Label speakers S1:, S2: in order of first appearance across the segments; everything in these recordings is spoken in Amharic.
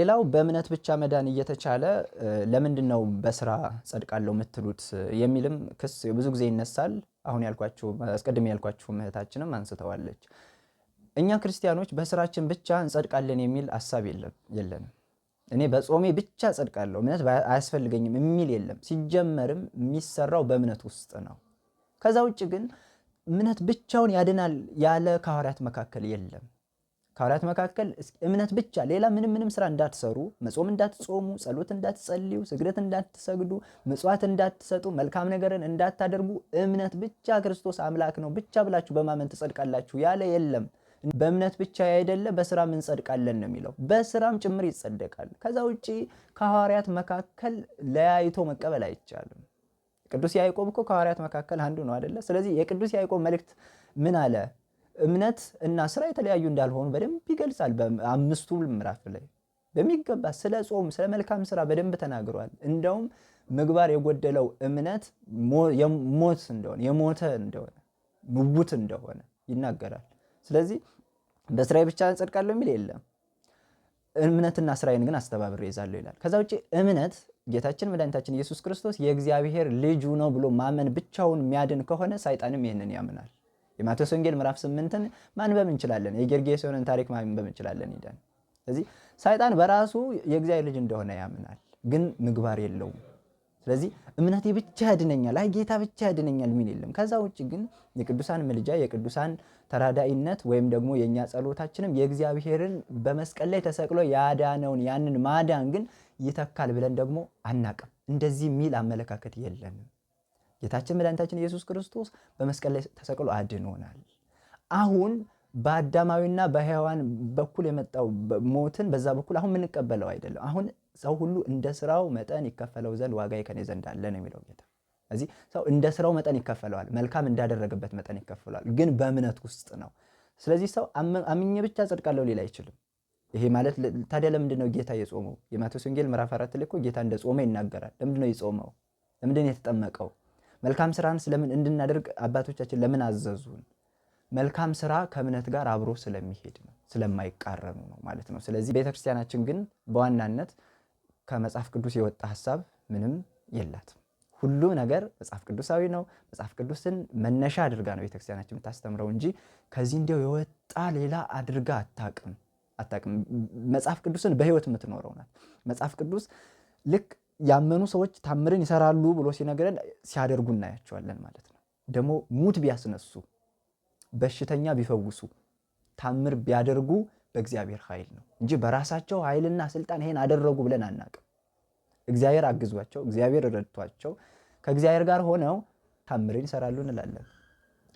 S1: ሌላው በእምነት ብቻ መዳን እየተቻለ ለምንድነው በስራ ጸድቃለሁ የምትሉት የሚልም ክስ ብዙ ጊዜ ይነሳል። አሁን ያልኳችሁ አስቀድሜ ያልኳችሁ እህታችንም አንስተዋለች። እኛ ክርስቲያኖች በስራችን ብቻ እንጸድቃለን የሚል ሐሳብ የለንም። እኔ በጾሜ ብቻ ጸድቃለሁ እምነት አያስፈልገኝም የሚል የለም። ሲጀመርም የሚሰራው በእምነት ውስጥ ነው። ከዛ ውጭ ግን እምነት ብቻውን ያድናል ያለ ከሐዋርያት መካከል የለም። ከሐዋርያት መካከል እምነት ብቻ ሌላ ምንም ስራ እንዳትሰሩ፣ መጾም እንዳትጾሙ፣ ጸሎት እንዳትጸልዩ፣ ስግደት እንዳትሰግዱ፣ ምጽዋት እንዳትሰጡ፣ መልካም ነገርን እንዳታደርጉ እምነት ብቻ ክርስቶስ አምላክ ነው ብቻ ብላችሁ በማመን ትጸድቃላችሁ ያለ የለም። በእምነት ብቻ አይደለ በስራም እንጸድቃለን ነው የሚለው። በስራም ጭምር ይጸደቃል። ከዛ ውጪ ከሐዋርያት መካከል ለያይቶ መቀበል አይቻልም። ቅዱስ ያዕቆብ እኮ ከሐዋርያት መካከል አንዱ ነው አይደለ? ስለዚህ የቅዱስ ያዕቆብ መልእክት ምን አለ? እምነት እና ስራ የተለያዩ እንዳልሆኑ በደንብ ይገልጻል። በአምስቱ ምዕራፍ ላይ በሚገባ ስለ ጾም፣ ስለ መልካም ስራ በደንብ ተናግሯል። እንደውም ምግባር የጎደለው እምነት ሞት እንደሆነ፣ የሞተ እንደሆነ፣ ምውት እንደሆነ ይናገራል። ስለዚህ በስራዬ ብቻ እንጸድቃለሁ የሚል የለም። እምነትና ስራዬን ግን አስተባብሬ ይዛለሁ ይላል። ከዛ ውጪ እምነት ጌታችን መድኃኒታችን ኢየሱስ ክርስቶስ የእግዚአብሔር ልጁ ነው ብሎ ማመን ብቻውን የሚያድን ከሆነ ሰይጣንም ይህንን ያምናል። የማቴዎስ ወንጌል ምዕራፍ 8ን ማንበብ እንችላለን። የጌርጌሴኖንን ታሪክ ማንበብ እንችላለን ሄደን። ስለዚህ ሰይጣን በራሱ የእግዚአብሔር ልጅ እንደሆነ ያምናል፣ ግን ምግባር የለውም። ስለዚህ እምነቴ ብቻ ያድነኛል፣ አይ ጌታ ብቻ ያድነኛል የሚል የለም። ከዛ ውጭ ግን የቅዱሳን ምልጃ፣ የቅዱሳን ተራዳኢነት ወይም ደግሞ የኛ ጸሎታችንም የእግዚአብሔርን በመስቀል ላይ ተሰቅሎ ያዳነውን ያንን ማዳን ግን ይተካል ብለን ደግሞ አናቅም። እንደዚህ የሚል አመለካከት የለንም። ጌታችን መድኃኒታችን ኢየሱስ ክርስቶስ በመስቀል ላይ ተሰቅሎ አድኖናል። አሁን በአዳማዊና በሔዋን በኩል የመጣው ሞትን በዛ በኩል አሁን የምንቀበለው አይደለም። አሁን ሰው ሁሉ እንደ ስራው መጠን ይከፈለው ዘንድ ዋጋዬ ከኔ ዘንድ አለ ነው የሚለው ጌታ። ስለዚህ ሰው እንደ ስራው መጠን ይከፈለዋል፣ መልካም እንዳደረገበት መጠን ይከፈለዋል፣ ግን በእምነት ውስጥ ነው። ስለዚህ ሰው አምኜ ብቻ ጸድቃለሁ ሊል አይችልም። ይሄ ማለት ታዲያ ለምንድን ነው ጌታ የጾመው? የማቴዎስ ወንጌል ምዕራፍ 4 ላይ እኮ ጌታ እንደ ጾመ ይናገራል። ለምንድን ነው የጾመው? ለምንድን ነው የተጠመቀው? መልካም ስራን ስለምን እንድናደርግ አባቶቻችን ለምን አዘዙን? መልካም ስራ ከእምነት ጋር አብሮ ስለሚሄድ ነው፣ ስለማይቃረኑ ነው ማለት ነው። ስለዚህ ቤተክርስቲያናችን ግን በዋናነት ከመጽሐፍ ቅዱስ የወጣ ሐሳብ ምንም የላትም። ሁሉ ነገር መጽሐፍ ቅዱሳዊ ነው። መጽሐፍ ቅዱስን መነሻ አድርጋ ነው ቤተክርስቲያናችን የምታስተምረው እንጂ ከዚህ እንዲያው የወጣ ሌላ አድርጋ አታቅም። መጽሐፍ ቅዱስን በህይወት የምትኖረው ናት። መጽሐፍ ቅዱስ ልክ ያመኑ ሰዎች ታምርን ይሰራሉ ብሎ ሲነግረን ሲያደርጉ እናያቸዋለን ማለት ነው። ደግሞ ሙት ቢያስነሱ፣ በሽተኛ ቢፈውሱ፣ ታምር ቢያደርጉ በእግዚአብሔር ኃይል ነው እንጂ በራሳቸው ኃይልና ስልጣን ይሄን አደረጉ ብለን አናቅም። እግዚአብሔር አግዟቸው፣ እግዚአብሔር ረድቷቸው ከእግዚአብሔር ጋር ሆነው ታምርን ይሰራሉ እንላለን።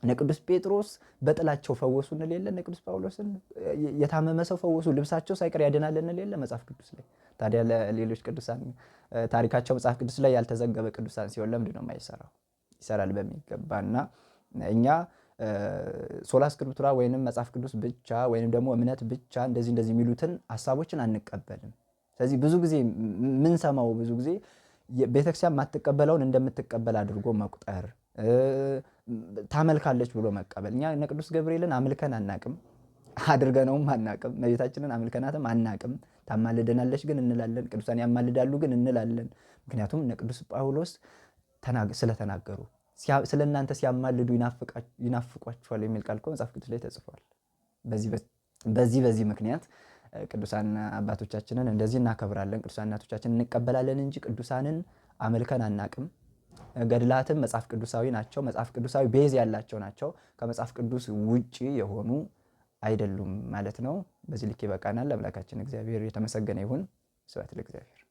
S1: እነ ቅዱስ ጴጥሮስ በጥላቸው ፈወሱ እንል የለ? እነ ቅዱስ ጳውሎስን የታመመ ሰው ፈወሱ፣ ልብሳቸው ሳይቀር ያድናል እንል የለ? መጽሐፍ ቅዱስ ላይ። ታዲያ ለሌሎች ቅዱሳን ታሪካቸው መጽሐፍ ቅዱስ ላይ ያልተዘገበ ቅዱሳን ሲሆን ለምንድን ነው የማይሰራው? ይሰራል በሚገባና እኛ ሶላ ስክሪፕቱራ ወይንም መጽሐፍ ቅዱስ ብቻ ወይንም ደግሞ እምነት ብቻ እንደዚህ የሚሉትን ሐሳቦችን አንቀበልም። ስለዚህ ብዙ ጊዜ ምን ሰማው ብዙ ጊዜ ቤተክርስቲያን ማትቀበለውን እንደምትቀበል አድርጎ መቁጠር፣ ታመልካለች ብሎ መቀበል። እኛ እነ ቅዱስ ገብርኤልን አምልከን አናቅም፣ አድርገነውም አናቅም። እመቤታችንን አምልከናትም አናቅም። ታማልደናለች ግን እንላለን፣ ቅዱሳን ያማልዳሉ ግን እንላለን። ምክንያቱም እነ ቅዱስ ጳውሎስ ስለተናገሩ ስለ እናንተ ሲያማልዱ ይናፍቋችኋል የሚል ቃል እኮ መጽሐፍ ቅዱስ ላይ ተጽፏል። በዚህ ምክንያት ቅዱሳን አባቶቻችንን እንደዚህ እናከብራለን፣ ቅዱሳን እናቶቻችንን እንቀበላለን እንጂ ቅዱሳንን አመልከን አናቅም። ገድላትም መጽሐፍ ቅዱሳዊ ናቸው፣ መጽሐፍ ቅዱሳዊ ቤዝ ያላቸው ናቸው። ከመጽሐፍ ቅዱስ ውጪ የሆኑ አይደሉም ማለት ነው። በዚህ ልክ ይበቃናል። አምላካችን እግዚአብሔር የተመሰገነ ይሁን። ስብሐት ለእግዚአብሔር።